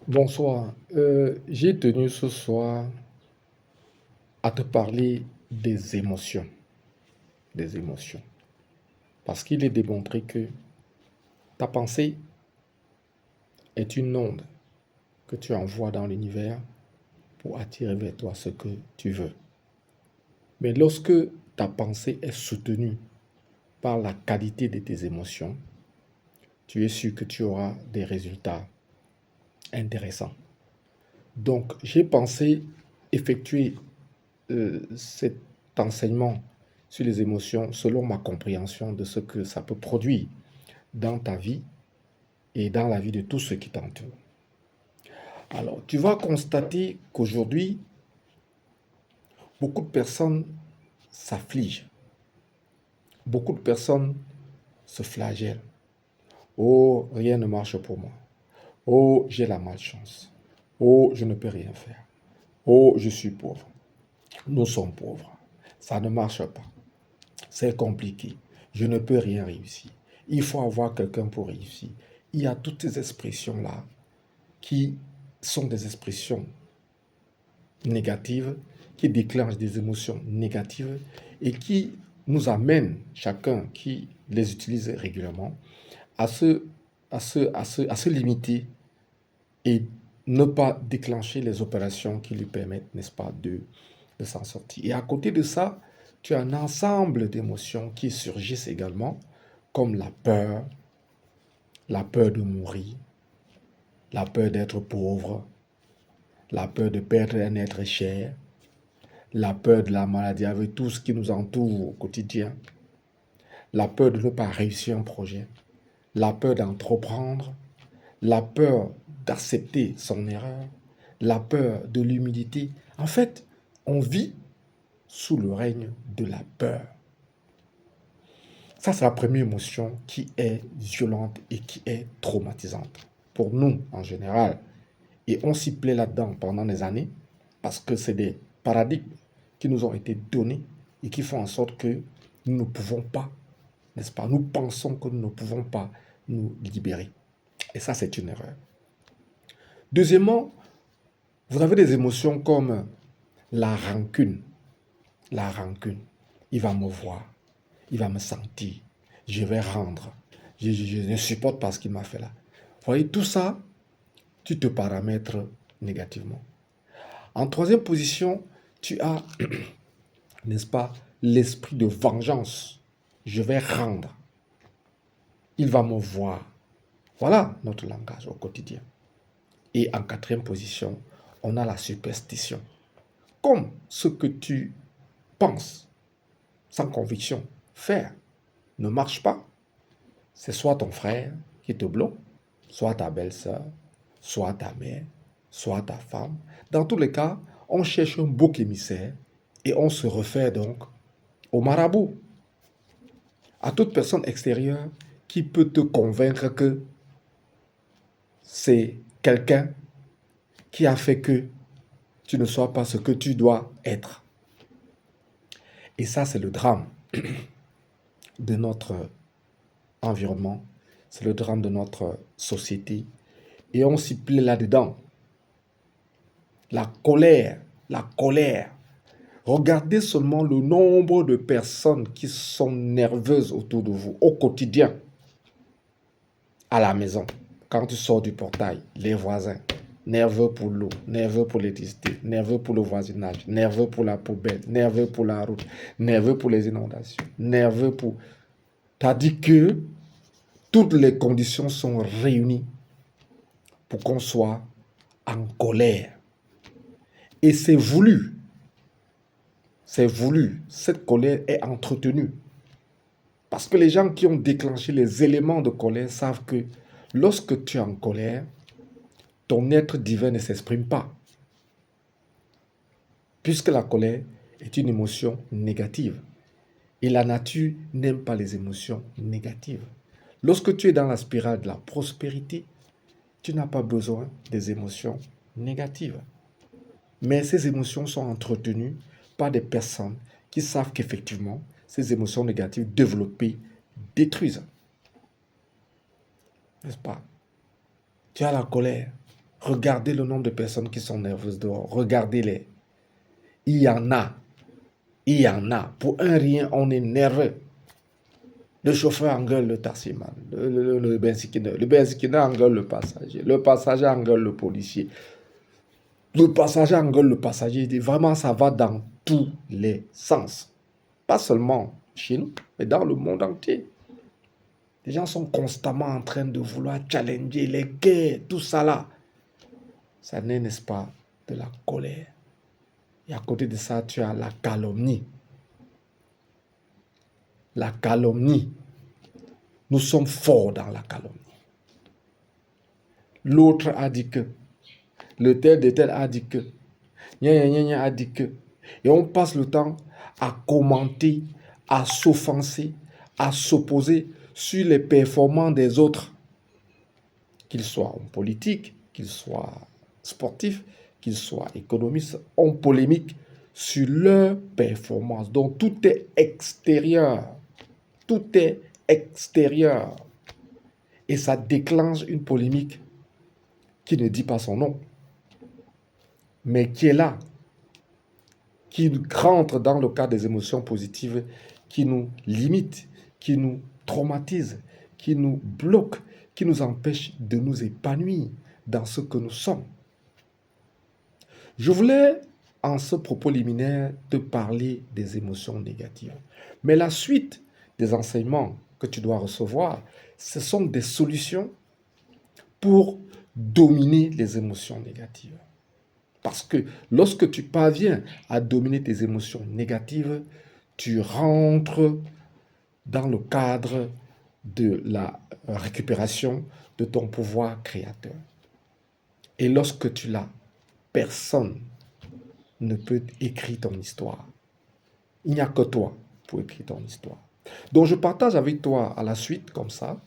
Bonsoir. J'ai tenu ce soir à te parler des émotions, des émotions. Parce qu'il est démontré que ta pensée est une onde que tu envoies dans l'univers pour attirer vers toi ce que tu veux. Mais lorsque ta pensée est soutenue par la qualité de tes émotions, tu es sûr que tu auras des résultats intéressants. Donc, j'ai pensé effectuer cet enseignement sur les émotions selon ma compréhension de ce que ça peut produire dans ta vie et dans la vie de tous ceux qui t'entourent. Alors, tu vas constater qu'aujourd'hui, beaucoup de personnes s'affligent, beaucoup de personnes se flagellent. Oh, rien ne marche pour moi. Oh, j'ai la malchance. Oh, je ne peux rien faire. Oh, je suis pauvre. Nous sommes pauvres. Ça ne marche pas. C'est compliqué. Je ne peux rien réussir. Il faut avoir quelqu'un pour réussir. Il y a toutes ces expressions-là qui sont des expressions négatives, qui déclenchent des émotions négatives et qui nous amènent, chacun qui les utilise régulièrement, à se limiter et ne pas déclencher les opérations qui lui permettent, n'est-ce pas, de s'en sortir. Et à côté de ça, tu as un ensemble d'émotions qui surgissent également, comme la peur de mourir, la peur d'être pauvre, la peur de perdre un être cher, la peur de la maladie avec tout ce qui nous entoure au quotidien, la peur de ne pas réussir un projet, la peur d'entreprendre, la peur d'accepter son erreur, la peur de l'humilité. En fait, on vit sous le règne de la peur. Ça, c'est la première émotion qui est violente et qui est traumatisante pour nous en général. Et on s'y plaît là-dedans pendant des années parce que c'est des paradigmes qui nous ont été donnés et qui font en sorte que nous ne pouvons pas, n'est-ce pas, nous pensons que nous ne pouvons pas nous libérer. Et ça, c'est une erreur. Deuxièmement, vous avez des émotions comme la rancune. La rancune. Il va me voir, il va me sentir, je vais rendre. Je ne supporte pas ce qu'il m'a fait là. Vous voyez, tout ça, tu te paramètres négativement. En troisième position, tu as, n'est-ce pas, l'esprit de vengeance. Je vais rendre. Il va me voir. Voilà notre langage au quotidien. Et en quatrième position, on a la superstition. Comme ce que tu penses, sans conviction, faire ne marche pas, c'est soit ton frère qui te bloque, soit ta belle-sœur, soit ta mère, soit ta femme. Dans tous les cas, on cherche un bouc émissaire et on se réfère donc au marabout, à toute personne extérieure qui peut te convaincre que c'est quelqu'un qui a fait que tu ne sois pas ce que tu dois être. Et ça, c'est le drame de notre environnement, c'est le drame de notre société. Et on s'y plaît là-dedans. La colère, la colère. Regardez seulement le nombre de personnes qui sont nerveuses autour de vous au quotidien, à la maison, quand tu sors du portail, les voisins, nerveux pour l'eau, nerveux pour l'électricité, nerveux pour le voisinage, nerveux pour la poubelle, nerveux pour la route, nerveux pour les inondations, nerveux pour... Tandis que toutes les conditions sont réunies pour qu'on soit en colère. Et c'est voulu. C'est voulu. Cette colère est entretenue. Parce que les gens qui ont déclenché les éléments de colère savent que lorsque tu es en colère, ton être divin ne s'exprime pas. Puisque la colère est une émotion négative. Et la nature n'aime pas les émotions négatives. Lorsque tu es dans la spirale de la prospérité, tu n'as pas besoin des émotions négatives. Mais ces émotions sont entretenues par des personnes qui savent qu'effectivement, ces émotions négatives développées détruisent. N'est-ce pas? Tu as la colère. Regardez le nombre de personnes qui sont nerveuses dehors. Regardez-les. Il y en a. Il y en a. Pour un rien, on est nerveux. Le chauffeur engueule le taximan, le benzineur. Le benzineur engueule le passager. Le passager engueule le policier. Le passager engueule le passager. Vraiment, ça va dans tous les sens. Pas seulement chez nous, mais dans le monde entier. Les gens sont constamment en train de vouloir challenger les guerres, tout ça là. Ça n'est, n'est-ce pas, de la colère. Et à côté de ça, tu as la calomnie. La calomnie. Nous sommes forts dans la calomnie. L'autre a dit que. Le tel de tel a dit que. Gna a dit que. Et on passe le temps à commenter, à s'offenser, à s'opposer sur les performances des autres. Qu'ils soient en politique, qu'ils soient sportifs, qu'ils soient économistes, en polémique sur leur performance. Donc tout est extérieur. Tout est extérieur. Et ça déclenche une polémique qui ne dit pas son nom, mais qui est là, qui rentre dans le cadre des émotions positives, qui nous limite, qui nous traumatise, qui nous bloque, qui nous empêche de nous épanouir dans ce que nous sommes. Je voulais, en ce propos liminaire, te parler des émotions négatives. Mais la suite des enseignements que tu dois recevoir, ce sont des solutions pour dominer les émotions négatives. Parce que lorsque tu parviens à dominer tes émotions négatives, tu rentres dans le cadre de la récupération de ton pouvoir créateur. Et lorsque tu l'as, personne ne peut écrire ton histoire. Il n'y a que toi pour écrire ton histoire. Donc je partage avec toi à la suite, comme ça,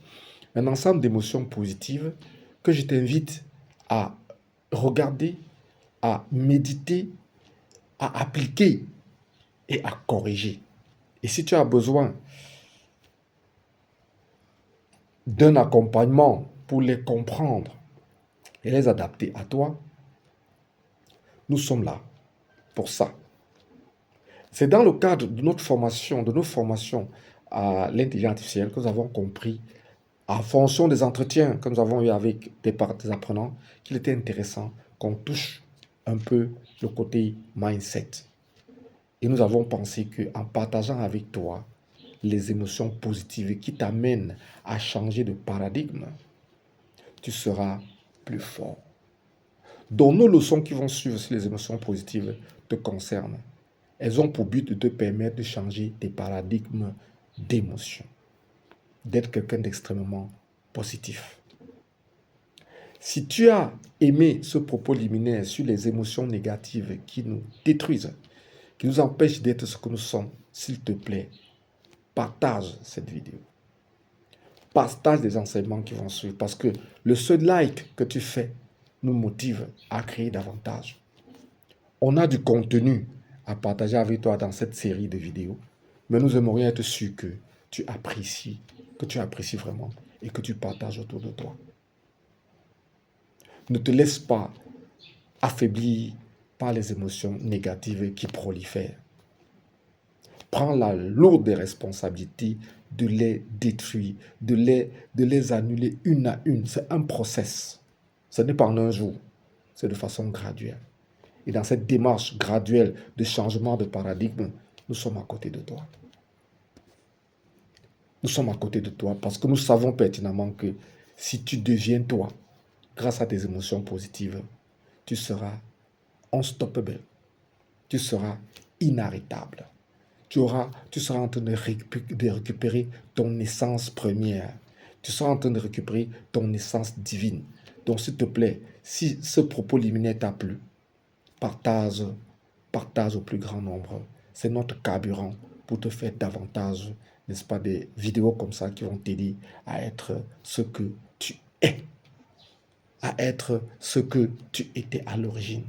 un ensemble d'émotions positives que je t'invite à regarder, à méditer, à appliquer et à corriger. Et si tu as besoin d'un accompagnement pour les comprendre et les adapter à toi, nous sommes là pour ça. C'est dans le cadre de notre formation, de nos formations à l'intelligence artificielle que nous avons compris, en fonction des entretiens que nous avons eu avec des apprenants, qu'il était intéressant qu'on touche un peu le côté mindset. Et nous avons pensé qu'en partageant avec toi les émotions positives qui t'amènent à changer de paradigme, tu seras plus fort. Donc nos leçons qui vont suivre sur les émotions positives te concernent. Elles ont pour but de te permettre de changer tes paradigmes d'émotion, d'être quelqu'un d'extrêmement positif. Si tu as aimé ce propos liminaire sur les émotions négatives qui nous détruisent, qui nous empêchent d'être ce que nous sommes, s'il te plaît, partage cette vidéo. Partage les enseignements qui vont suivre parce que le seul like que tu fais nous motive à créer davantage. On a du contenu à partager avec toi dans cette série de vidéos, mais nous aimerions être sûrs que tu apprécies vraiment et que tu partages autour de toi. Ne te laisse pas affaiblir par les émotions négatives qui prolifèrent. Prends la lourde responsabilité de les détruire, de les annuler une à une. C'est un process. Ce n'est pas en un jour, c'est de façon graduelle. Et dans cette démarche graduelle de changement de paradigme, nous sommes à côté de toi. Nous sommes à côté de toi parce que nous savons pertinemment que si tu deviens toi, grâce à tes émotions positives, tu seras unstoppable. Tu seras inarrêtable. Tu seras en train de récupérer ton essence première. Tu seras en train de récupérer ton essence divine. Donc, s'il te plaît, si ce propos liminaire t'a plu, partage au plus grand nombre. C'est notre carburant pour te faire davantage, n'est-ce pas, des vidéos comme ça qui vont t'aider à être ce que tu es, à être ce que tu étais à l'origine,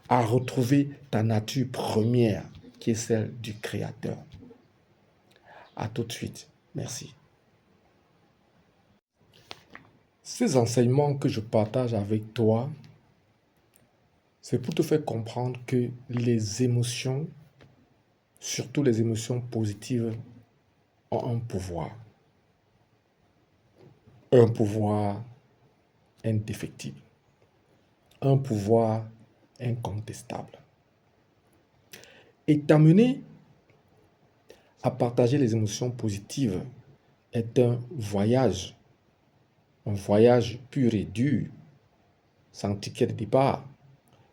à retrouver ta nature première qui est celle du Créateur. À tout de suite. Merci. Ces enseignements que je partage avec toi, c'est pour te faire comprendre que les émotions, surtout les émotions positives, ont un pouvoir indéfectible, un pouvoir incontestable. Et t'amener à partager les émotions positives est un voyage pur et dur, sans ticket de départ.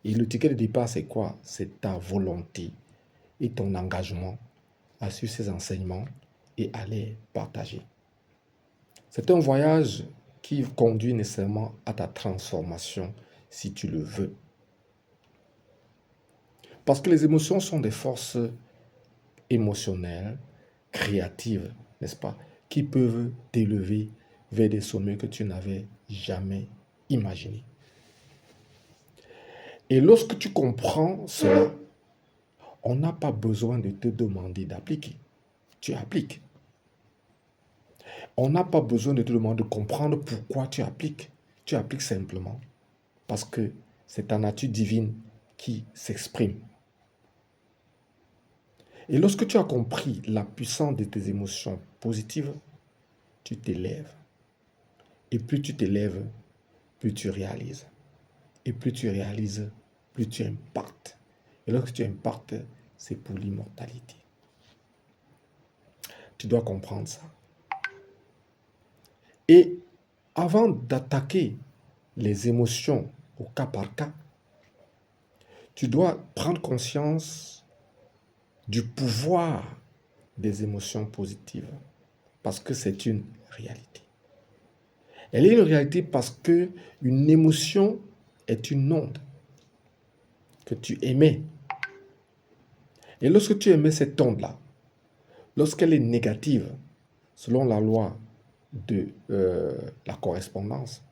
Et le ticket de départ, c'est quoi? C'est ta volonté et ton engagement à suivre ces enseignements et à les partager. C'est un voyage qui conduit nécessairement à ta transformation si tu le veux. Parce que les émotions sont des forces émotionnelles, créatives, n'est-ce pas, qui peuvent t'élever vers des sommets que tu n'avais jamais imaginés. Et lorsque tu comprends cela, on n'a pas besoin de te demander d'appliquer. Tu appliques. On n'a pas besoin de te demander de comprendre pourquoi tu appliques. Tu appliques simplement parce que c'est ta nature divine qui s'exprime. Et lorsque tu as compris la puissance de tes émotions positives, tu t'élèves. Et plus tu t'élèves, plus tu réalises. Et plus tu réalises, plus tu impactes. Et lorsque tu impactes, c'est pour l'immortalité. Tu dois comprendre ça. Et avant d'attaquer les émotions au cas par cas, tu dois prendre conscience du pouvoir des émotions positives parce que c'est une réalité. Elle est une réalité parce que une émotion est une onde que tu émets. Et lorsque tu émets cette onde-là, lorsqu'elle est négative, selon la loi de la correspondance,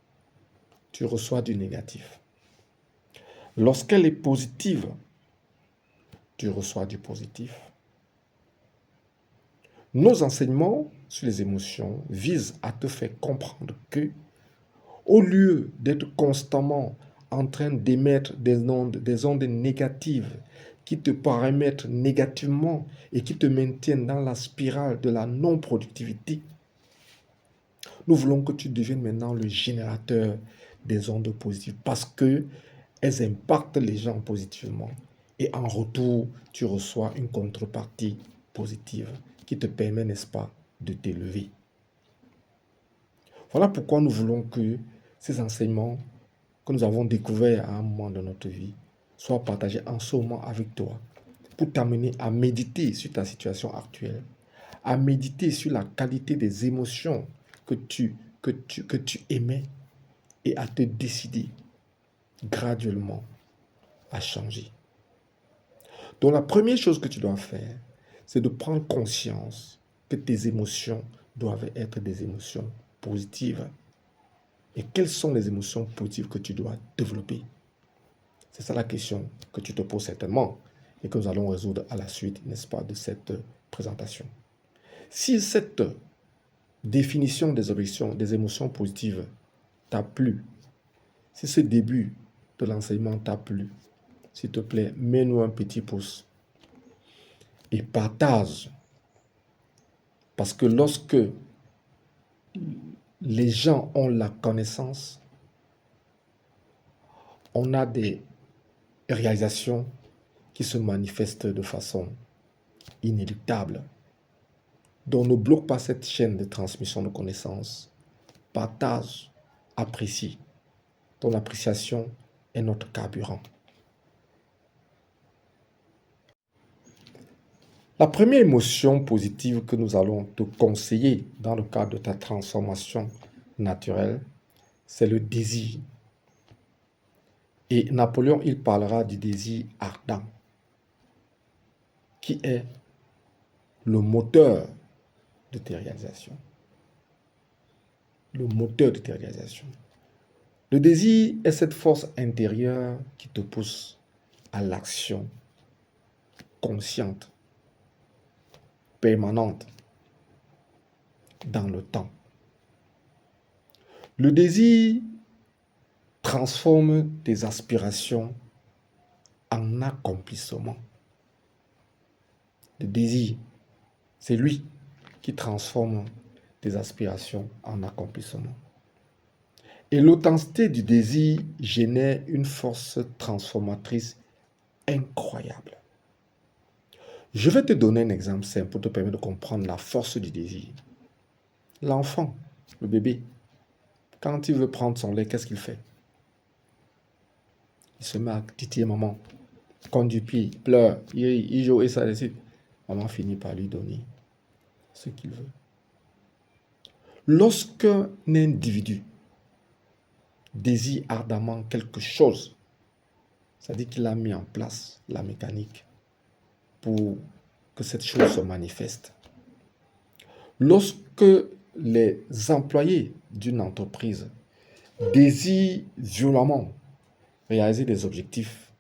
tu reçois du négatif. Lorsqu'elle est positive, tu reçois du positif. Nos enseignements sur les émotions visent à te faire comprendre que, au lieu d'être constamment en train d'émettre des ondes négatives qui te paramètrent négativement et qui te maintiennent dans la spirale de la non-productivité, nous voulons que tu deviennes maintenant le générateur des ondes positives parce que elles impactent les gens positivement. Et en retour, tu reçois une contrepartie positive qui te permet, n'est-ce pas, de t'élever. Voilà pourquoi nous voulons que ces enseignements que nous avons découverts à un moment de notre vie soient partagés en ce moment avec toi pour t'amener à méditer sur ta situation actuelle, à méditer sur la qualité des émotions que tu émets et à te décider graduellement à changer. Donc la première chose que tu dois faire, c'est de prendre conscience que tes émotions doivent être des émotions positives. Et quelles sont les émotions positives que tu dois développer? C'est ça la question que tu te poses certainement et que nous allons résoudre à la suite, n'est-ce pas, de cette présentation. Si cette définition des émotions positives t'a plu, si ce début de l'enseignement t'a plu, s'il te plaît, mets-nous un petit pouce et partage. Parce que lorsque les gens ont la connaissance, on a des réalisations qui se manifestent de façon inéluctable. Donc ne bloque pas cette chaîne de transmission de connaissances. Partage, apprécie. Ton appréciation est notre carburant. La première émotion positive que nous allons te conseiller dans le cadre de ta transformation naturelle, c'est le désir. Et Napoléon, il parlera du désir ardent, qui est le moteur de tes réalisations. Le moteur de tes réalisations. Le désir est cette force intérieure qui te pousse à l'action consciente, permanente, dans le temps. Le désir transforme tes aspirations en accomplissement. Le désir, c'est lui qui transforme tes aspirations en accomplissement. Et l'intensité du désir génère une force transformatrice incroyable. Je vais te donner un exemple simple pour te permettre de comprendre la force du désir. L'enfant, le bébé, quand il veut prendre son lait, qu'est-ce qu'il fait? Il se met à titiller maman, compte du pied, il pleure, il joue et ça décide. Maman finit par lui donner ce qu'il veut. Lorsqu'un individu désire ardemment quelque chose, c'est-à-dire qu'il a mis en place la mécanique pour que cette chose se manifeste. Lorsque les employés d'une entreprise désirent violemment réaliser des objectifs,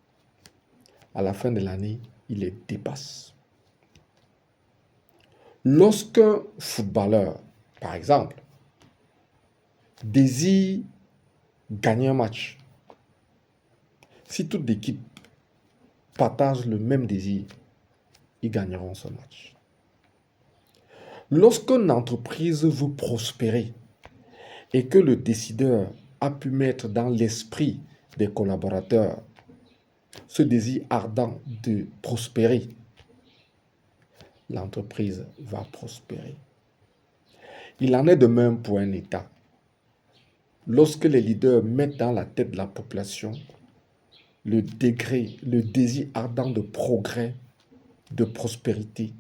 à la fin de l'année, ils les dépassent. Lorsqu'un footballeur, par exemple, désire gagner un match, si toute l'équipe partage le même désir, ils gagneront ce match. Lorsqu'une entreprise veut prospérer et que le décideur a pu mettre dans l'esprit des collaborateurs ce désir ardent de prospérer, l'entreprise va prospérer. Il en est de même pour un État. Lorsque les leaders mettent dans la tête de la population le désir ardent de progrès, de prospérité,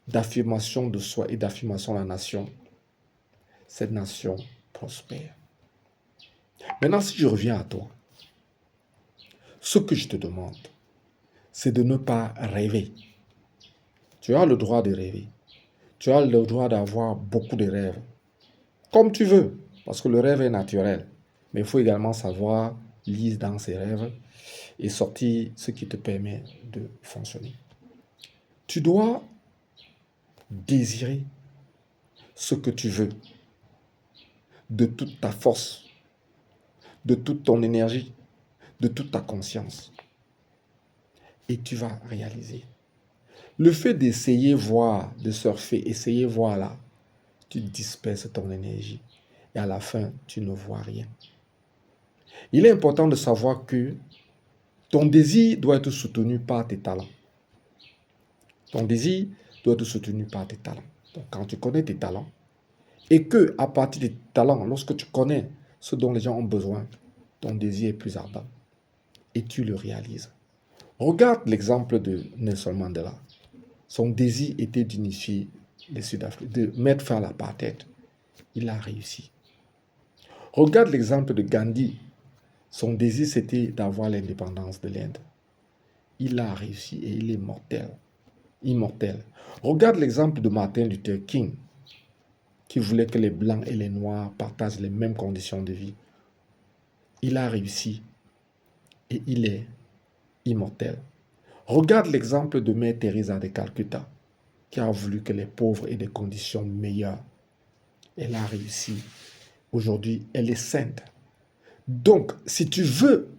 d'affirmation de soi et d'affirmation de la nation, cette nation prospère. Maintenant, si je reviens à toi, ce que je te demande, c'est de ne pas rêver. Tu as le droit de rêver. Tu as le droit d'avoir beaucoup de rêves. Comme tu veux, parce que le rêve est naturel. Mais il faut également savoir lire dans ces rêves et sortir ce qui te permet de fonctionner. Tu dois désirer ce que tu veux de toute ta force, de toute ton énergie, de toute ta conscience. Et tu vas réaliser. Le fait d'essayer voir, de surfer, essayer voir là, tu disperses ton énergie. Et à la fin, tu ne vois rien. Il est important de savoir que ton désir doit être soutenu par tes talents. Ton désir doit être soutenu par tes talents. Donc, quand tu connais tes talents, et que à partir des talents, lorsque tu connais ce dont les gens ont besoin, ton désir est plus ardent. Et tu le réalises. Regarde l'exemple de Nelson Mandela. Son désir était d'unifier les Sud-Africains, de mettre fin à l'apartheid. Il a réussi. Regarde l'exemple de Gandhi. Son désir, c'était d'avoir l'indépendance de l'Inde. Il a réussi et il est mortel. Immortel. Regarde l'exemple de Martin Luther King, qui voulait que les Blancs et les Noirs partagent les mêmes conditions de vie. Il a réussi et il est immortel. Regarde l'exemple de Mère Teresa de Calcutta, qui a voulu que les pauvres aient des conditions meilleures. Elle a réussi. Aujourd'hui, elle est sainte. Donc, si tu veux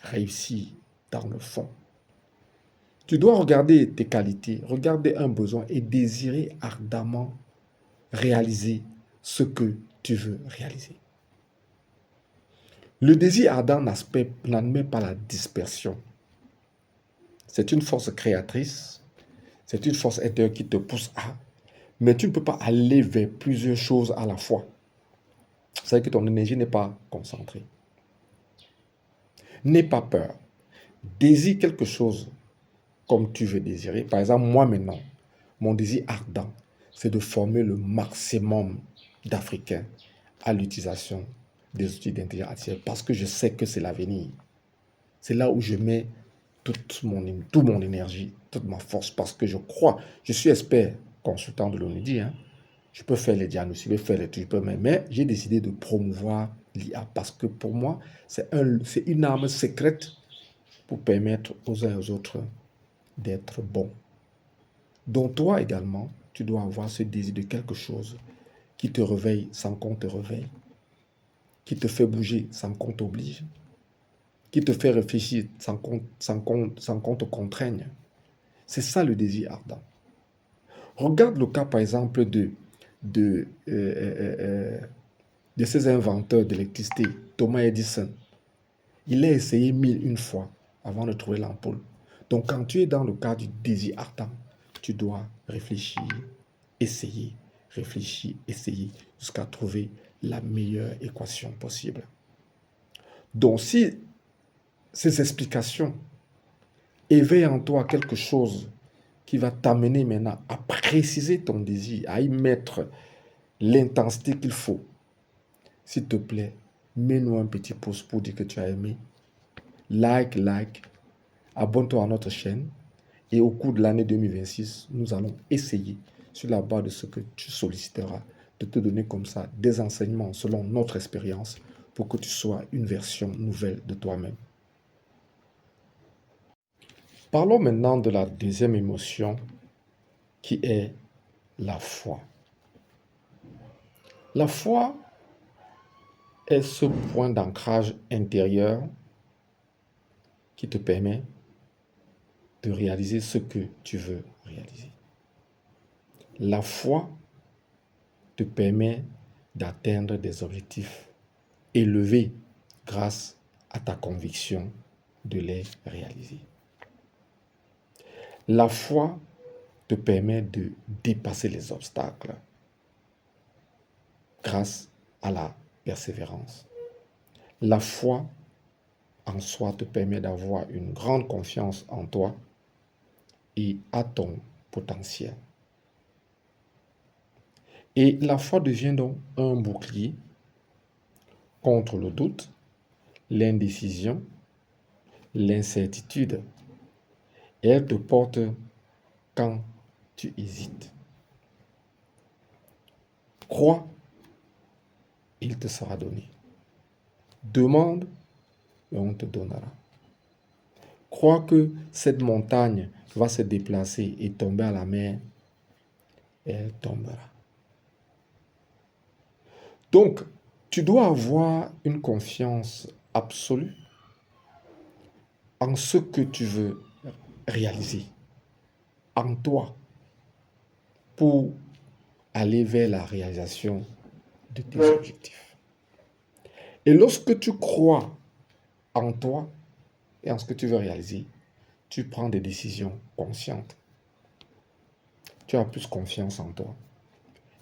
réussir dans le fond, tu dois regarder tes qualités, regarder un besoin et désirer ardemment réaliser ce que tu veux réaliser. Le désir ardent n'admet pas la dispersion. C'est une force créatrice, c'est une force intérieure qui te pousse à, mais tu ne peux pas aller vers plusieurs choses à la fois. C'est-à-dire que ton énergie n'est pas concentrée. N'aie pas peur. Désire quelque chose comme tu veux désirer. Par exemple, moi maintenant, mon désir ardent, c'est de former le maximum d'Africains à l'utilisation des outils d'intelligence artificielle parce que je sais que c'est l'avenir. C'est là où je mets toute mon énergie, toute ma force parce que je crois, je suis expert consultant de l'ONUDI, hein. Je peux faire les diagnostics, je peux faire les trucs, mais j'ai décidé de promouvoir l'IA parce que pour moi, c'est une arme secrète pour permettre aux uns et aux autres d'être bons. Donc toi également, tu dois avoir ce désir de quelque chose qui te réveille sans qu'on te réveille. qui te fait bouger sans qu'on t'oblige, qui te fait réfléchir sans qu'on te contraigne. C'est ça le désir ardent. Regarde le cas, par exemple, de, euh, euh, euh, de ces inventeurs d'électricité, Thomas Edison. Il a essayé 1001 fois avant de trouver l'ampoule. Donc, quand tu es dans le cas du désir ardent, tu dois essayer, réfléchir, essayer, jusqu'à trouver la meilleure équation possible. Donc, si ces explications éveillent en toi quelque chose qui va t'amener maintenant à préciser ton désir, à y mettre l'intensité qu'il faut, s'il te plaît, mets-nous un petit pouce pour dire que tu as aimé. Like, abonne-toi à notre chaîne. Et au cours de l'année 2026, nous allons essayer, sur la base de ce que tu solliciteras, de te donner comme ça des enseignements selon notre expérience pour que tu sois une version nouvelle de toi-même. Parlons maintenant de la deuxième émotion qui est la foi. La foi est ce point d'ancrage intérieur qui te permet de réaliser ce que tu veux réaliser. La foi te permet d'atteindre des objectifs élevés grâce à ta conviction de les réaliser. La foi te permet de dépasser les obstacles grâce à la persévérance. La foi en soi te permet d'avoir une grande confiance en toi et à ton potentiel. Et la foi devient donc un bouclier contre le doute, l'indécision, l'incertitude. Et elle te porte quand tu hésites. Crois, il te sera donné. Demande et on te donnera. Crois que cette montagne va se déplacer et tomber à la mer, elle tombera. Donc, tu dois avoir une confiance absolue en ce que tu veux réaliser, en toi, pour aller vers la réalisation de tes objectifs. Et lorsque tu crois en toi et en ce que tu veux réaliser, tu prends des décisions conscientes. Tu as plus confiance en toi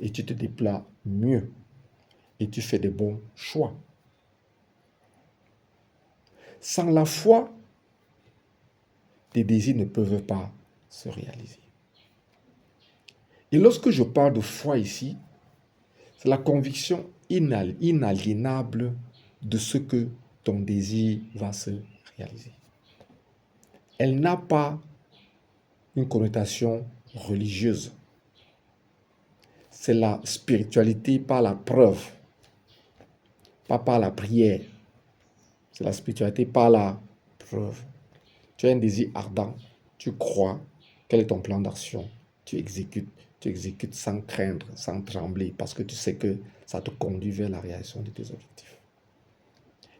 et tu te déploies mieux et tu fais des bons choix. Sans la foi, tes désirs ne peuvent pas se réaliser. Et lorsque je parle de foi ici, c'est la conviction inaliénable de ce que ton désir va se réaliser. Elle n'a pas une connotation religieuse. C'est la spiritualité par la preuve, pas par la prière. C'est la spiritualité par la preuve. Tu as un désir ardent, tu crois, quel est ton plan d'action? Tu exécutes sans craindre, sans trembler, parce que tu sais que ça te conduit vers la réalisation de tes objectifs.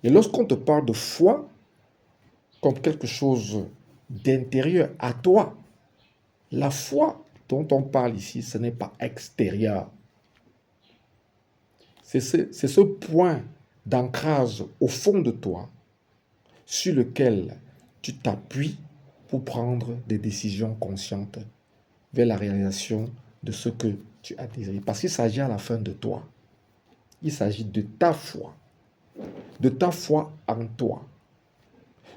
Et lorsqu'on te parle de foi, comme quelque chose d'intérieur à toi, la foi dont on parle ici, ce n'est pas extérieur. C'est ce point d'ancrage au fond de toi sur lequel tu t'appuies pour prendre des décisions conscientes vers la réalisation de ce que tu as désiré. Parce qu'il s'agit à la fin de toi. Il s'agit de ta foi en toi,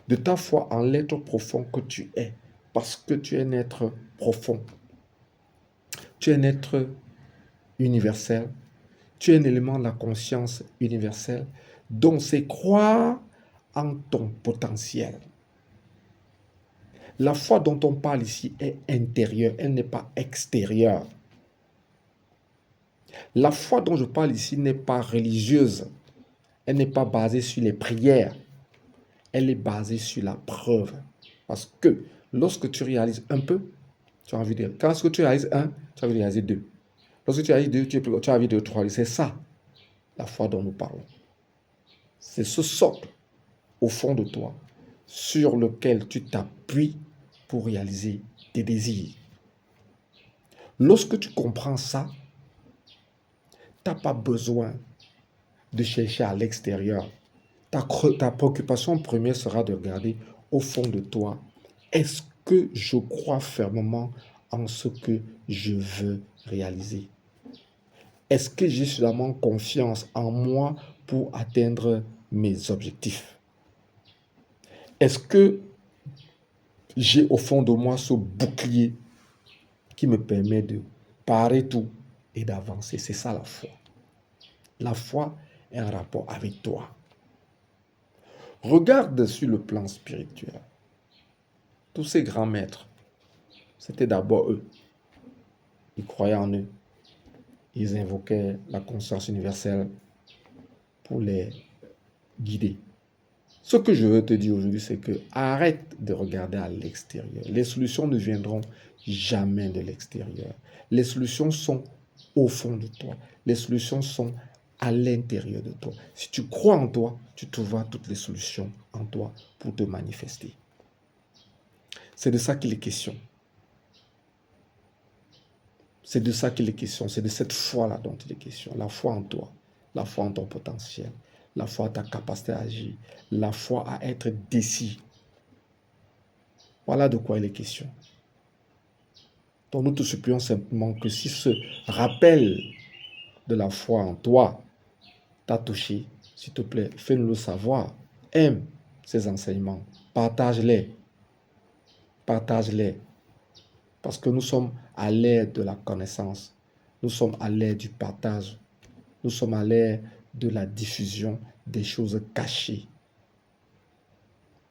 de ta foi en l'être profond que tu es, parce que tu es un être profond. Tu es un être universel. Tu es un élément de la conscience universelle. Donc, c'est croire en ton potentiel. La foi dont on parle ici est intérieure, elle n'est pas extérieure. La foi dont je parle ici n'est pas religieuse. Elle n'est pas basée sur les prières. Elle est basée sur la preuve. Parce que lorsque tu réalises un peu, tu as envie de... Lorsque tu réalises un, tu as envie de réaliser deux. Lorsque tu réalises deux, tu as envie de trois. C'est ça, la foi dont nous parlons. C'est ce socle au fond de toi sur lequel tu t'appuies pour réaliser tes désirs. Lorsque tu comprends ça, tu n'as pas besoin de chercher à l'extérieur. Ta préoccupation première sera de regarder au fond de toi. Est-ce que je crois fermement en ce que je veux réaliser? Est-ce que j'ai suffisamment confiance en moi pour atteindre mes objectifs? Est-ce que j'ai au fond de moi ce bouclier qui me permet de parer tout et d'avancer? C'est ça la foi. La foi est un rapport avec toi. Regarde sur le plan spirituel. Tous ces grands maîtres, c'était d'abord eux. Ils croyaient en eux. Ils invoquaient la conscience universelle pour les guider. Ce que je veux te dire aujourd'hui, c'est que arrête de regarder à l'extérieur. Les solutions ne viendront jamais de l'extérieur. Les solutions sont au fond de toi. Les solutions sont à l'intérieur de toi. Si tu crois en toi, tu trouveras toutes les solutions en toi pour te manifester. C'est de ça qu'il est question. C'est de ça qu'il est question. C'est de cette foi-là dont il est question. La foi en toi, la foi en ton potentiel, la foi à ta capacité à agir, la foi à être décis. Voilà de quoi il est question. Donc nous te supplions simplement que si ce rappel de la foi en toi t'a touché, s'il te plaît, fais-nous le savoir. Aime ces enseignements. Partage-les. Partage-les. Parce que nous sommes à l'ère de la connaissance. Nous sommes à l'ère du partage. Nous sommes à l'ère de la diffusion des choses cachées.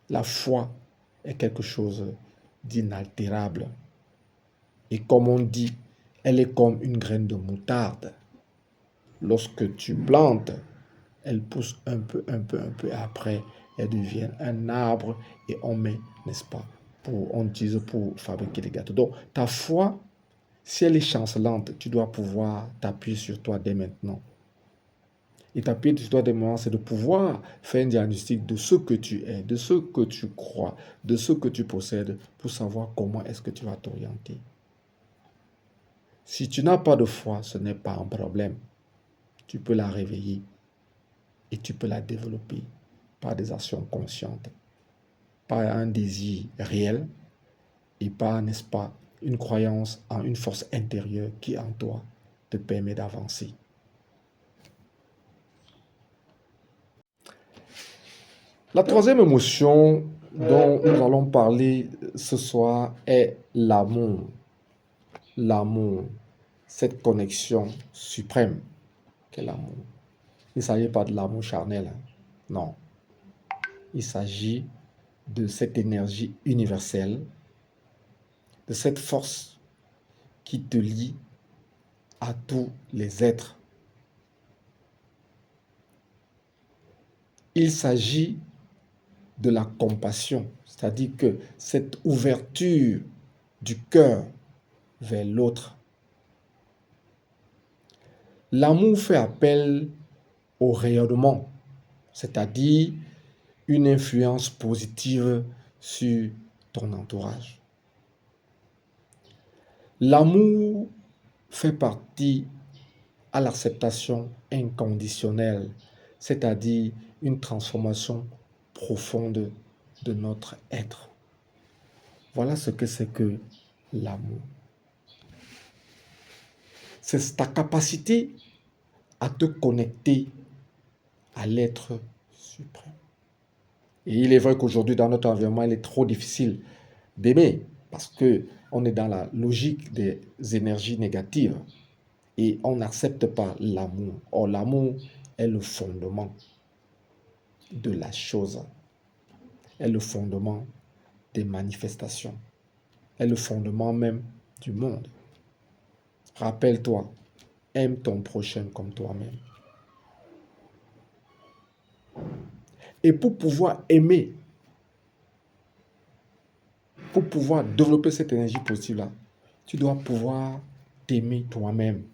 La foi est quelque chose d'inaltérable. Et comme on dit, elle est comme une graine de moutarde. Lorsque tu plantes, elle pousse un peu, et après, elle devient un arbre et on met, n'est-ce pas, on utilise pour fabriquer des gâteaux. Donc, ta foi, si elle est chancelante, tu dois pouvoir t'appuyer sur toi dès maintenant. Et t'appuyer sur toi dès maintenant, c'est de pouvoir faire un diagnostic de ce que tu es, de ce que tu crois, de ce que tu possèdes, pour savoir comment est-ce que tu vas t'orienter. Si tu n'as pas de foi, ce n'est pas un problème. Tu peux la réveiller et tu peux la développer par des actions conscientes, par un désir réel et par, n'est-ce pas, une croyance en une force intérieure qui en toi te permet d'avancer. La troisième émotion dont nous allons parler ce soir est l'amour. L'amour, cette connexion suprême qu'est l'amour. Il ne s'agit pas de l'amour charnel, non. Il s'agit de cette énergie universelle, de cette force qui te lie à tous les êtres. Il s'agit de la compassion, c'est-à-dire que cette ouverture du cœur vers l'autre. L'amour fait appel au rayonnement, c'est-à-dire une influence positive sur ton entourage. L'amour fait partie à l'acceptation inconditionnelle, c'est-à-dire une transformation profonde de notre être. Voilà ce que c'est que l'amour. C'est ta capacité à te connecter à l'être suprême. Et il est vrai qu'aujourd'hui, dans notre environnement, il est trop difficile d'aimer parce qu'on est dans la logique des énergies négatives et on n'accepte pas l'amour. Or, l'amour est le fondement de la chose, est le fondement des manifestations, est le fondement même du monde. Rappelle-toi, aime ton prochain comme toi-même. Et pour pouvoir aimer, pour pouvoir développer cette énergie positive-là, tu dois pouvoir t'aimer toi-même.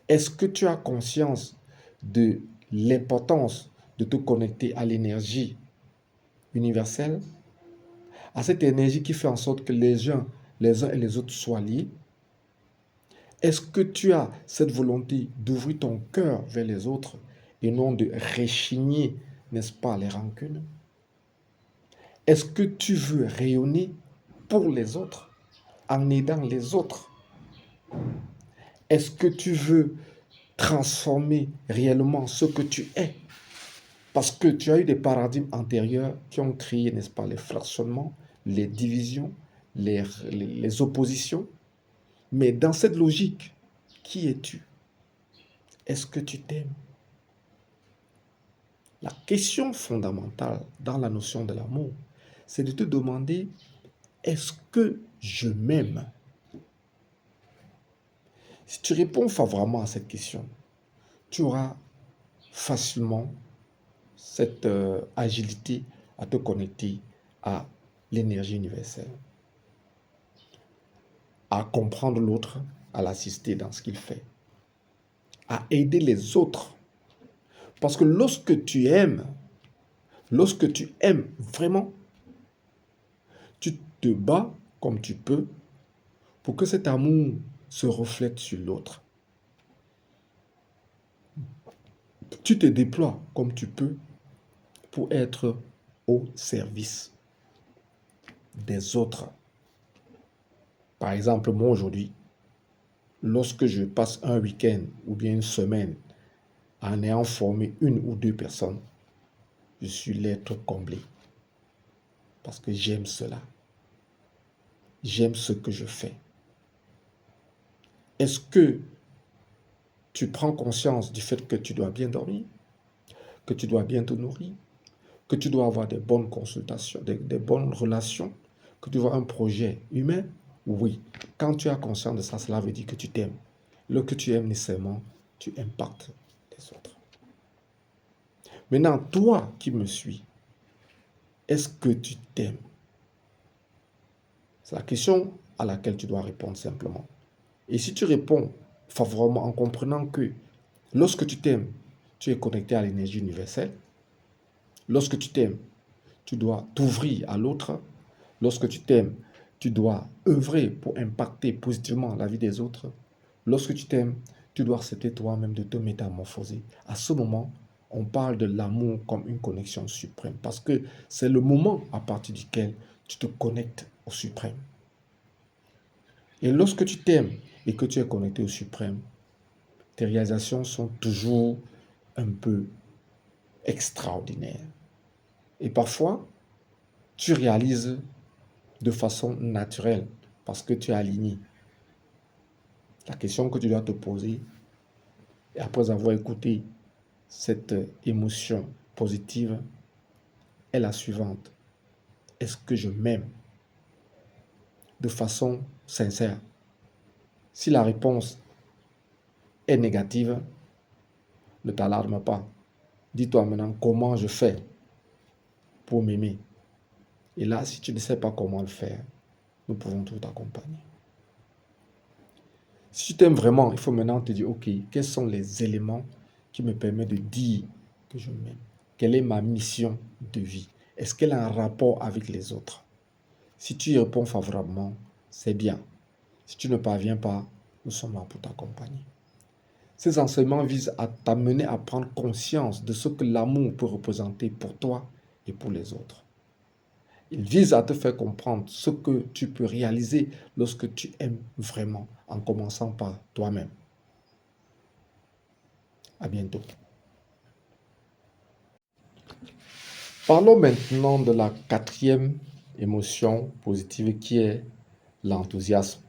Est-ce que tu as conscience de l'importance de te connecter à l'énergie universelle, à cette énergie qui fait en sorte que les uns et les autres soient liés? Est-ce que tu as cette volonté d'ouvrir ton cœur vers les autres et non de rechigner, n'est-ce pas, les rancunes? Est-ce que tu veux rayonner pour les autres, en aidant les autres? Est-ce que tu veux transformer réellement ce que tu es? Parce que tu as eu des paradigmes antérieurs qui ont créé, n'est-ce pas, les fractionnements, les divisions, les oppositions. Mais dans cette logique, qui es-tu? Est-ce que tu t'aimes? La question fondamentale dans la notion de l'amour, c'est de te demander, est-ce que je m'aime? Si tu réponds favorablement à cette question, tu auras facilement cette agilité à te connecter à l'énergie universelle, à comprendre l'autre, à l'assister dans ce qu'il fait, à aider les autres. Parce que lorsque tu aimes vraiment, tu te bats comme tu peux pour que cet amour se reflète sur l'autre. Tu te déploies comme tu peux pour être au service des autres. Par exemple, moi aujourd'hui, lorsque je passe un week-end ou bien une semaine en ayant formé une ou deux personnes, je suis l'être comblé. Parce que j'aime cela. J'aime ce que je fais. Est-ce que tu prends conscience du fait que tu dois bien dormir, que tu dois bien te nourrir, que tu dois avoir des bonnes consultations, des bonnes relations, que tu vois un projet humain? Oui. Quand tu as conscience de ça, cela veut dire que tu t'aimes. Le que tu aimes nécessairement, tu impactes les autres. Maintenant, toi qui me suis, est-ce que tu t'aimes? C'est la question à laquelle tu dois répondre simplement. Et si tu réponds favorablement en comprenant que lorsque tu t'aimes, tu es connecté à l'énergie universelle. Lorsque tu t'aimes, tu dois t'ouvrir à l'autre. Lorsque tu t'aimes, tu dois œuvrer pour impacter positivement la vie des autres. Lorsque tu t'aimes, tu dois accepter toi-même de te métamorphoser. À ce moment, on parle de l'amour comme une connexion suprême parce que c'est le moment à partir duquel tu te connectes au suprême. Et lorsque tu t'aimes et que tu es connecté au suprême, tes réalisations sont toujours un peu extraordinaires. Et parfois, tu réalises de façon naturelle parce que tu es aligné. La question que tu dois te poser, et après avoir écouté cette émotion positive, est la suivante. Est-ce que je m'aime de façon sincère? Si la réponse est négative, ne t'alarme pas. Dis-toi maintenant comment je fais pour m'aimer. Et là, si tu ne sais pas comment le faire, nous pouvons tout t'accompagner. Si tu t'aimes vraiment, il faut maintenant te dire, ok, quels sont les éléments qui me permettent de dire que je m'aime? Quelle est ma mission de vie? Est-ce qu'elle a un rapport avec les autres? Si tu y réponds favorablement, c'est bien. Si tu ne parviens pas, nous sommes là pour t'accompagner. Ces enseignements visent à t'amener à prendre conscience de ce que l'amour peut représenter pour toi et pour les autres. Il vise à te faire comprendre ce que tu peux réaliser lorsque tu aimes vraiment, en commençant par toi-même. À bientôt. Parlons maintenant de la quatrième émotion positive qui est l'enthousiasme.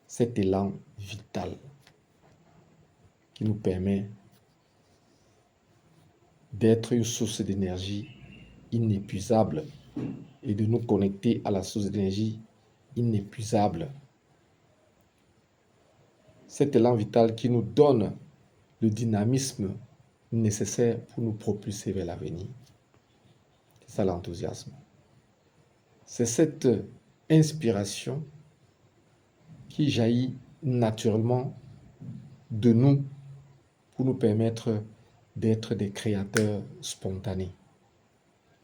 Cet élan vital qui nous permet d'être une source d'énergie inépuisable et de nous connecter à la source d'énergie inépuisable. Cet élan vital qui nous donne le dynamisme nécessaire pour nous propulser vers l'avenir. C'est ça l'enthousiasme. C'est cette inspiration qui jaillit naturellement de nous pour nous permettre d'être des créateurs spontanés.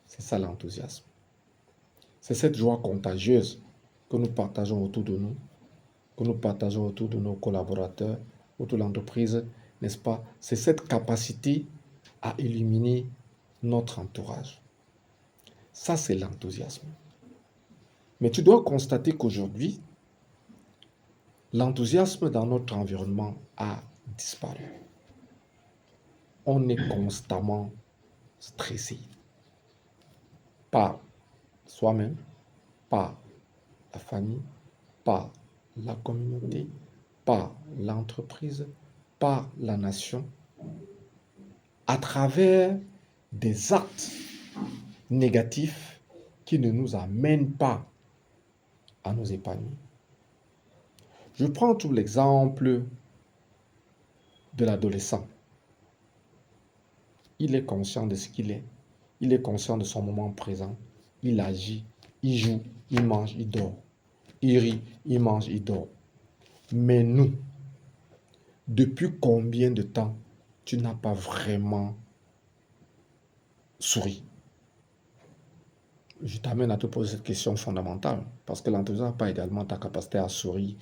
C'est ça l'enthousiasme. C'est cette joie contagieuse que nous partageons autour de nous, que nous partageons autour de nos collaborateurs, autour de l'entreprise, n'est-ce pas? C'est cette capacité à illuminer notre entourage. Ça, c'est l'enthousiasme. Mais tu dois constater qu'aujourd'hui, l'enthousiasme dans notre environnement a disparu. On est constamment stressé par soi-même, par la famille, par la communauté, par l'entreprise, par la nation, à travers des actes négatifs qui ne nous amènent pas à nous épanouir. Je prends tout l'exemple de l'adolescent. Il est conscient de ce qu'il est. Il est conscient de son moment présent. Il agit, il joue, il mange, il dort. Il rit, il mange, il dort. Mais nous, depuis combien de temps tu n'as pas vraiment souri? Je t'amène à te poser cette question fondamentale, parce que l'enthousiasme n'a pas également ta capacité à sourire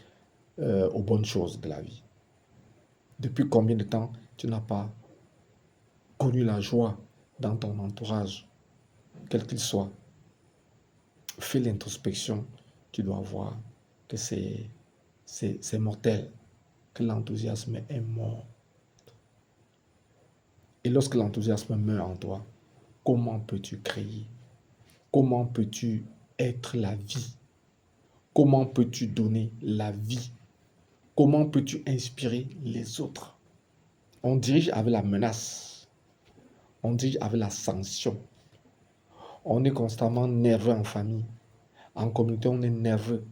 aux bonnes choses de la vie. Depuis combien de temps tu n'as pas connu la joie dans ton entourage, quel qu'il soit? Fais l'introspection, tu dois voir que c'est mortel, que l'enthousiasme est mort. Et lorsque l'enthousiasme meurt en toi, comment peux-tu créer? Comment peux-tu être la vie? Comment peux-tu donner la vie? Comment peux-tu inspirer les autres? On dirige avec la menace. On dirige avec la sanction. On est constamment nerveux en famille. En communauté, on est nerveux.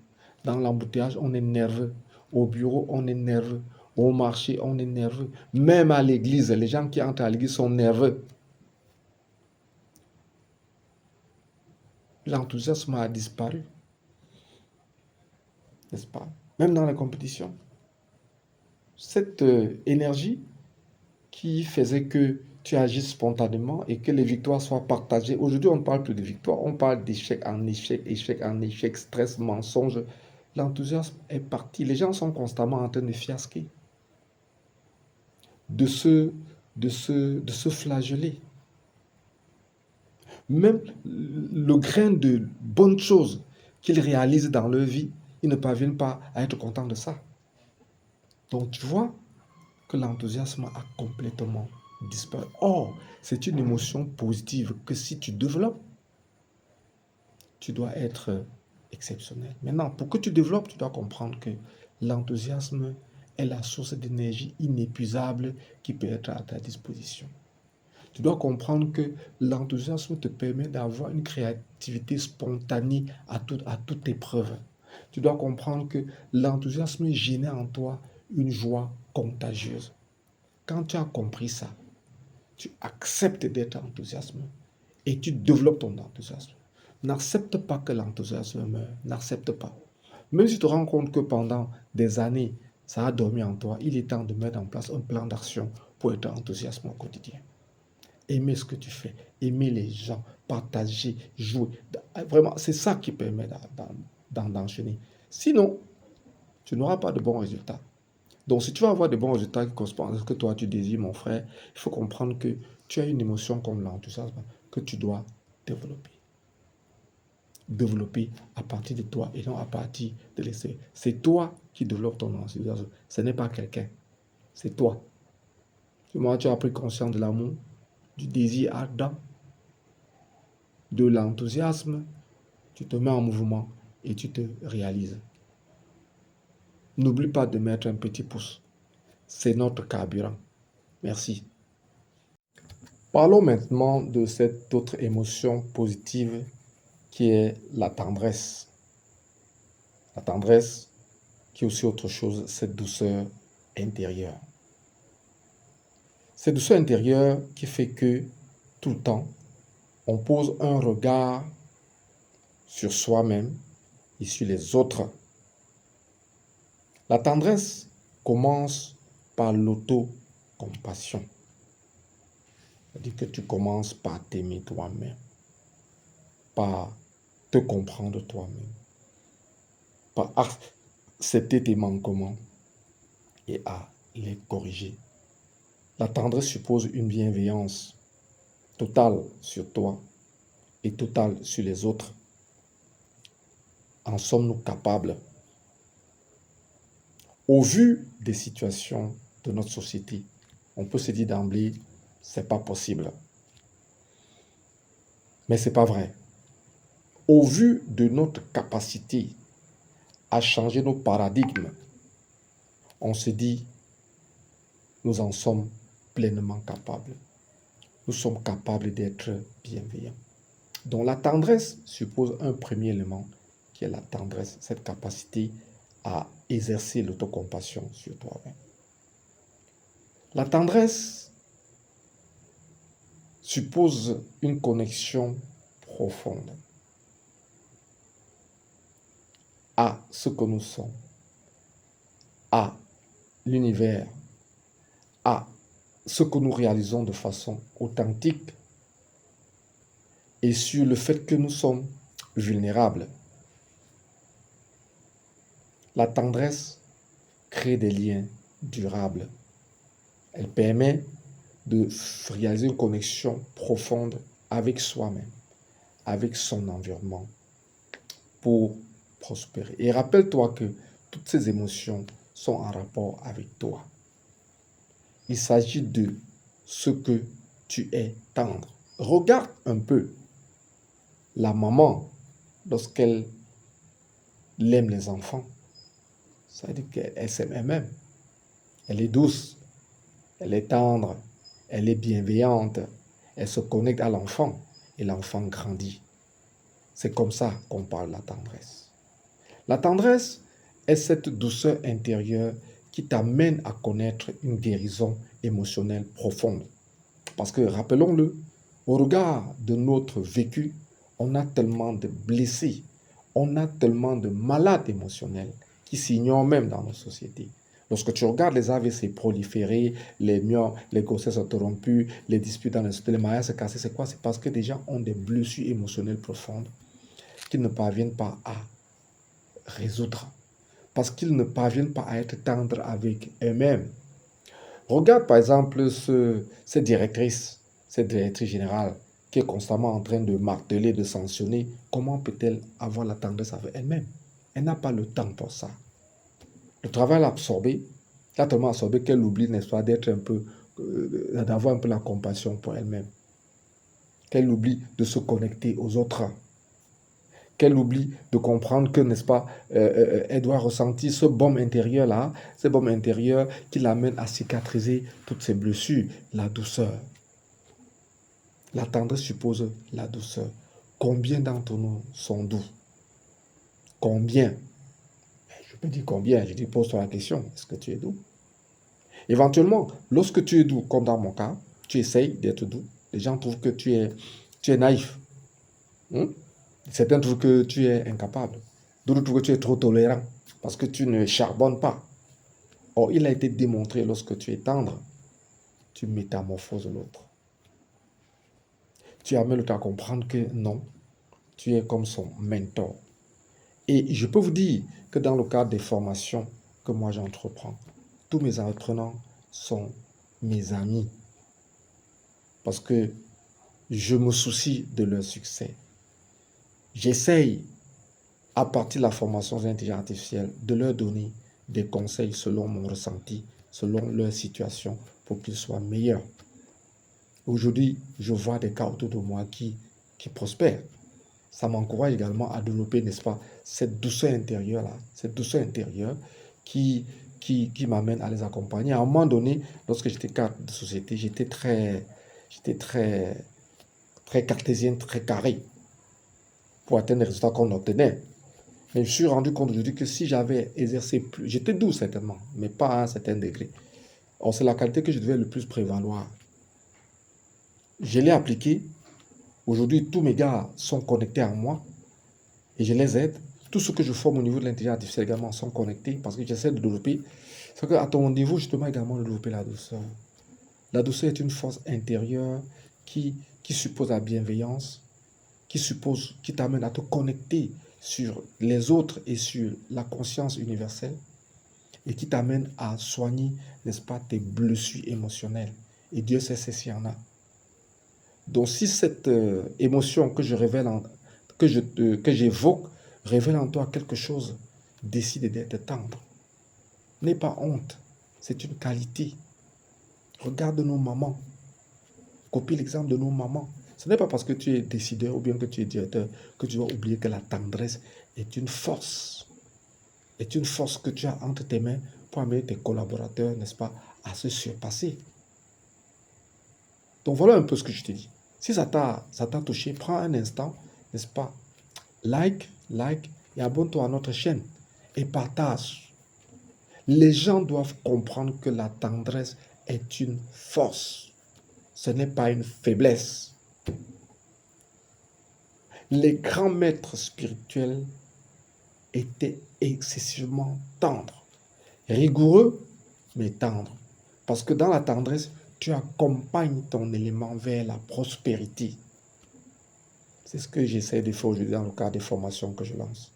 Dans l'embouteillage, on est nerveux. Au bureau, on est nerveux. Au marché, on est nerveux. Même à l'église, les gens qui entrent à l'église sont nerveux. L'enthousiasme a disparu. N'est-ce pas? Même dans les compétitions. Cette énergie qui faisait que tu agis spontanément et que les victoires soient partagées. Aujourd'hui, on ne parle plus de victoire, on parle d'échec en échec, échec en échec, stress, mensonge. L'enthousiasme est parti. Les gens sont constamment en train de fiasquer, de se flageller. Même le grain de bonnes choses qu'ils réalisent dans leur vie, ils ne parviennent pas à être contents de ça. Donc tu vois que l'enthousiasme a complètement disparu. Or, c'est une émotion positive que si tu développes, tu dois être exceptionnel. Maintenant, pour que tu développes, tu dois comprendre que l'enthousiasme est la source d'énergie inépuisable qui peut être à ta disposition. Tu dois comprendre que l'enthousiasme te permet d'avoir une créativité spontanée à toute épreuve. Tu dois comprendre que l'enthousiasme génère en toi une joie contagieuse. Quand tu as compris ça, tu acceptes d'être enthousiasme et tu développes ton enthousiasme. N'accepte pas que l'enthousiasme meure. N'accepte pas. Même si tu te rends compte que pendant des années, ça a dormi en toi, il est temps de mettre en place un plan d'action pour être enthousiaste au quotidien. Aimer ce que tu fais, aimer les gens, partager, jouer. Vraiment, c'est ça qui permet d'enchaîner. Sinon, tu n'auras pas de bons résultats. Donc, si tu veux avoir de bons résultats qui correspondent à ce que toi tu désires, mon frère, il faut comprendre que tu as une émotion comme l'enthousiasme que tu dois développer. Développer à partir de toi et non à partir de l'extérieur. C'est toi qui développes ton enthousiasme. Ce n'est pas quelqu'un. C'est toi. Moi, tu as pris conscience de l'amour, du désir ardent, de l'enthousiasme, tu te mets en mouvement et tu te réalises. N'oublie pas de mettre un petit pouce. C'est notre carburant. Merci. Parlons maintenant de cette autre émotion positive qui est la tendresse. La tendresse qui est aussi autre chose, cette douceur intérieure. Cette douceur intérieure qui fait que tout le temps, on pose un regard sur soi-même et sur les autres. La tendresse commence par l'auto-compassion. C'est-à-dire que tu commences par t'aimer toi-même, par te comprendre toi-même, par accepter tes manquements et à les corriger. La tendresse suppose une bienveillance totale sur toi et totale sur les autres. En sommes-nous capables? Au vu des situations de notre société, on peut se dire d'emblée, c'est pas possible. Mais c'est pas vrai. Au vu de notre capacité à changer nos paradigmes, on se dit, nous en sommes pleinement capables. Nous sommes capables d'être bienveillants. Donc la tendresse suppose un premier élément qui est la tendresse, cette capacité à exercer l'autocompassion sur toi-même. La tendresse suppose une connexion profonde à ce que nous sommes, à l'univers, à ce que nous réalisons de façon authentique et sur le fait que nous sommes vulnérables. La tendresse crée des liens durables. Elle permet de réaliser une connexion profonde avec soi-même, avec son environnement, pour prospérer. Et rappelle-toi que toutes ces émotions sont en rapport avec toi. Il s'agit de ce que tu es tendre. Regarde un peu la maman lorsqu'elle aime les enfants. Ça veut dire qu'elle s'aime elle-même. Elle est douce, elle est tendre, elle est bienveillante, elle se connecte à l'enfant et l'enfant grandit. C'est comme ça qu'on parle de la tendresse. La tendresse est cette douceur intérieure qui t'amène à connaître une guérison émotionnelle profonde. Parce que, rappelons-le, au regard de notre vécu, on a tellement de blessés, on a tellement de malades émotionnels qui s'ignorent même dans nos sociétés. Lorsque tu regardes les AVC proliférer, les myomes, les grossesses interrompues, les disputes dans les sociétés, les mariages cassés, c'est quoi? C'est parce que des gens ont des blessures émotionnelles profondes qu'ils ne parviennent pas à résoudre. Parce qu'ils ne parviennent pas à être tendres avec eux-mêmes. Regarde par exemple cette directrice générale qui est constamment en train de marteler, de sanctionner. Comment peut-elle avoir la tendresse avec elle-même? Elle n'a pas le temps pour ça. Le travail l'a absorbé, l'a tellement absorbé qu'elle oublie, n'est-ce pas, d'être un peu, d'avoir un peu la compassion pour elle-même. Qu'elle oublie de se connecter aux autres. Qu'elle oublie de comprendre que, n'est-ce pas, elle doit ressentir ce baume intérieur-là, ce baume intérieur qui l'amène à cicatriser toutes ses blessures, la douceur. La tendresse suppose la douceur. Combien d'entre nous sont doux? Combien? Je peux dire combien, je dis pose-toi la question, est-ce que tu es doux? Éventuellement, lorsque tu es doux, comme dans mon cas, tu essayes d'être doux. Les gens trouvent que tu es naïf. Certains trouvent que tu es incapable. D'autres trouvent que tu es trop tolérant parce que tu ne charbonnes pas. Or, il a été démontré lorsque tu es tendre, tu métamorphoses l'autre. Tu amènes l'autre à comprendre que non, tu es comme son mentor. Et je peux vous dire que dans le cadre des formations que moi j'entreprends, tous mes apprenants sont mes amis parce que je me soucie de leur succès. J'essaye, à partir de la formation d'intelligence artificielle, de leur donner des conseils selon mon ressenti, selon leur situation, pour qu'ils soient meilleurs. Aujourd'hui, je vois des cas autour de moi qui prospèrent. Ça m'encourage également à développer, n'est-ce pas, cette douceur intérieure-là, cette douceur intérieure qui m'amène à les accompagner. À un moment donné, lorsque j'étais cadre de société, j'étais très cartésien, très carré pour atteindre les résultats qu'on obtenait. Mais je me suis rendu compte aujourd'hui que si j'avais exercé plus, j'étais doux certainement, mais pas à un certain degré. Or, c'est la qualité que je devais le plus prévaloir. Je l'ai appliqué. Aujourd'hui, tous mes gars sont connectés à moi et je les aide. Tout ce que je forme au niveau de l'intelligence artificielle également sont connectés parce que j'essaie de développer. C'est qu'à ton niveau, justement, également, de développer la douceur. La douceur est une force intérieure qui suppose la bienveillance, qui t'amène à te connecter sur les autres et sur la conscience universelle et qui t'amène à soigner, n'est-ce pas, tes blessures émotionnelles. Et Dieu sait s'il y en a. Donc, si cette émotion que je révèle, que j'évoque, révèle en toi quelque chose, décide d'être tendre. N'aie pas honte. C'est une qualité. Regarde nos mamans. Copie l'exemple de nos mamans. Ce n'est pas parce que tu es décideur ou bien que tu es directeur que tu dois oublier que la tendresse est une force. Est une force que tu as entre tes mains pour amener tes collaborateurs, n'est-ce pas, à se surpasser. Donc voilà un peu ce que je te dis. Si ça t'a touché, prends un instant, n'est-ce pas, like et abonne-toi à notre chaîne et partage. Les gens doivent comprendre que la tendresse est une force. Ce n'est pas une faiblesse. Les grands maîtres spirituels étaient excessivement tendres, rigoureux, mais tendres. Parce que dans la tendresse, tu accompagnes ton élément vers la prospérité. C'est ce que j'essaie de faire aujourd'hui dans le cadre des formations que je lance.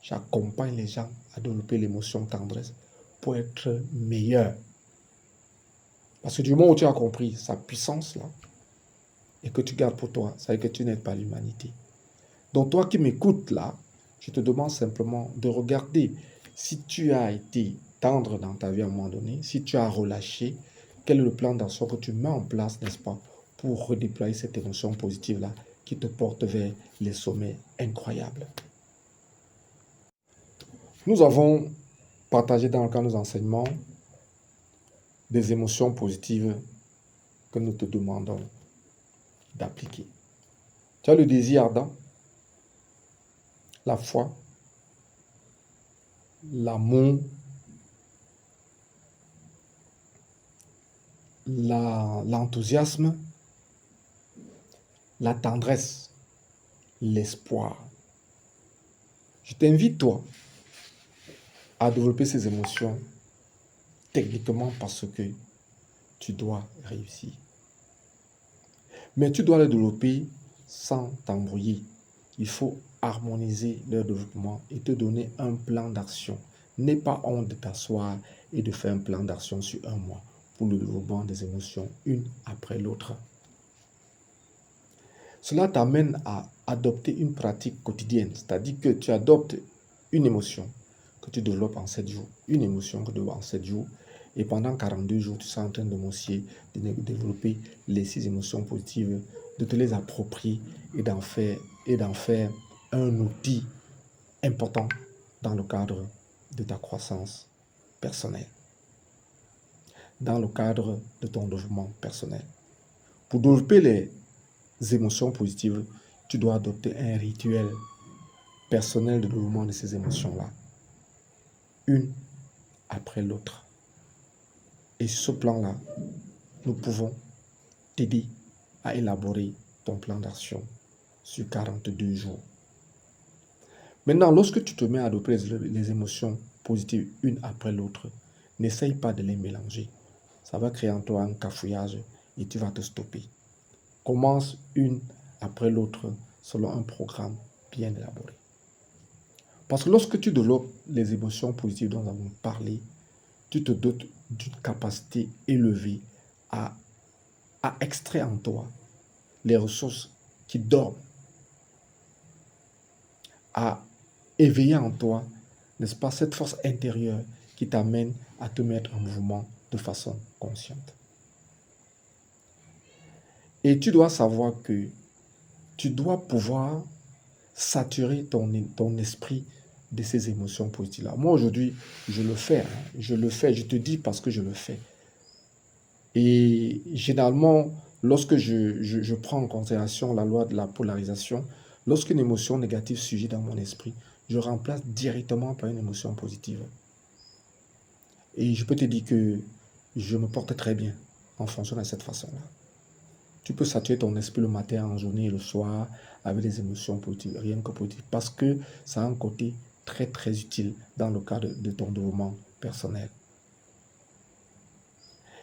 J'accompagne les gens à développer l'émotion tendresse pour être meilleur. Parce que du moment où tu as compris sa puissance là, et que tu gardes pour toi, ça veut dire que tu n'aides pas l'humanité. Donc toi qui m'écoutes là, je te demande simplement de regarder si tu as été tendre dans ta vie à un moment donné, si tu as relâché, quel est le plan d'action que tu mets en place, n'est-ce pas, pour redéployer cette émotion positive-là qui te porte vers les sommets incroyables. Nous avons partagé dans le cadre de nos enseignements des émotions positives que nous te demandons d'appliquer. Tu as le désir ardent, la foi, l'amour, l'enthousiasme, la tendresse, l'espoir. Je t'invite, toi, à développer ces émotions techniquement parce que tu dois réussir. Mais tu dois les développer sans t'embrouiller. Il faut harmoniser leur développement et te donner un plan d'action. N'aie pas honte de t'asseoir et de faire un plan d'action sur un mois pour le développement des émotions, une après l'autre. Cela t'amène à adopter une pratique quotidienne, c'est-à-dire que tu adoptes une émotion que tu développes en 7 jours, une émotion que tu développes en 7 jours, et pendant 42 jours, tu seras en train de développer les 6 émotions positives, de te les approprier et d'en faire un outil important dans le cadre de ta croissance personnelle, dans le cadre de ton développement personnel. Pour développer les émotions positives, tu dois adopter un rituel personnel de développement de ces émotions-là, une après l'autre. Et sur ce plan-là, nous pouvons t'aider à élaborer ton plan d'action sur 42 jours. Maintenant, lorsque tu te mets à adopter les émotions positives une après l'autre, n'essaye pas de les mélanger. Ça va créer en toi un cafouillage et tu vas te stopper. Commence une après l'autre selon un programme bien élaboré. Parce que lorsque tu développes les émotions positives dont nous avons parlé, tu te dotes d'une capacité élevée à extraire en toi les ressources qui dorment, à éveiller en toi, n'est-ce pas, cette force intérieure qui t'amène à te mettre en mouvement de façon consciente. Et tu dois savoir que tu dois pouvoir saturer ton esprit de ces émotions positives-là. Moi, aujourd'hui, je le fais. Je le fais, je te dis parce que je le fais. Et généralement, lorsque je prends en considération la loi de la polarisation, lorsqu'une émotion négative surgit dans mon esprit, je remplace directement par une émotion positive. Et je peux te dire que je me porte très bien en fonction de cette façon-là. Tu peux saturer ton esprit le matin, en journée et le soir avec des émotions positives, rien que positives, parce que ça a un côté très très utile dans le cadre de ton développement personnel.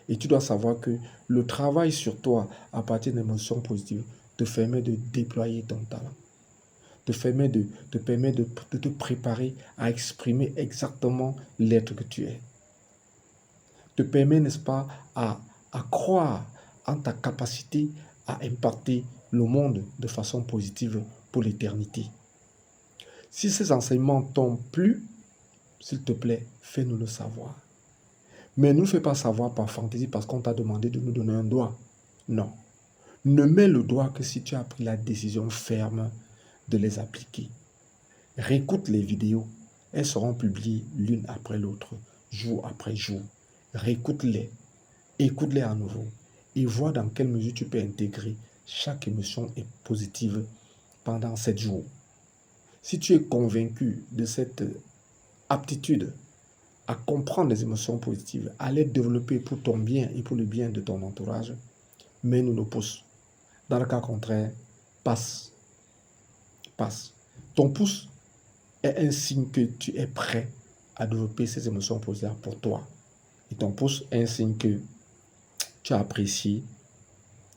Et tu dois savoir que le travail sur toi à partir d'émotions positives te permet de déployer ton talent, te permet de te préparer à exprimer exactement l'être que tu es. Te permet, n'est-ce pas, à croire en ta capacité à impacter le monde de façon positive pour l'éternité. Si ces enseignements t'ont plu, s'il te plaît, fais-nous le savoir. Mais ne nous fais pas savoir par fantaisie parce qu'on t'a demandé de nous donner un doigt. Non. Ne mets le doigt que si tu as pris la décision ferme de les appliquer. Réécoute les vidéos. Elles seront publiées l'une après l'autre, jour après jour. Réécoute-les. Écoute-les à nouveau. Et vois dans quelle mesure tu peux intégrer chaque émotion positive pendant 7 jours. Si tu es convaincu de cette aptitude à comprendre les émotions positives, à les développer pour ton bien et pour le bien de ton entourage, mets-nous le pouce. Dans le cas contraire, passe. Passe. Ton pouce est un signe que tu es prêt à développer ces émotions positives pour toi. Et ton pouce est un signe que tu as apprécié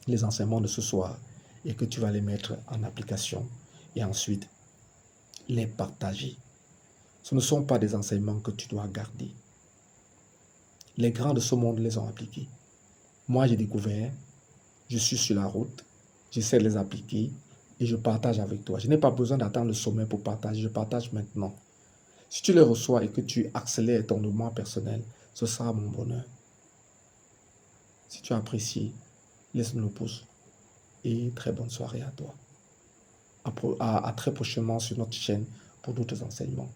les enseignements de ce soir et que tu vas les mettre en application et ensuite les partager. Ce ne sont pas des enseignements que tu dois garder. Les grands de ce monde les ont appliqués. Moi, j'ai découvert, je suis sur la route, j'essaie de les appliquer et je partage avec toi. Je n'ai pas besoin d'attendre le sommet pour partager, je partage maintenant. Si tu les reçois et que tu accélères ton développement personnel, ce sera mon bonheur. Si tu as apprécié, laisse-nous le pouce et très bonne soirée à toi. À très prochainement sur notre chaîne pour d'autres enseignements.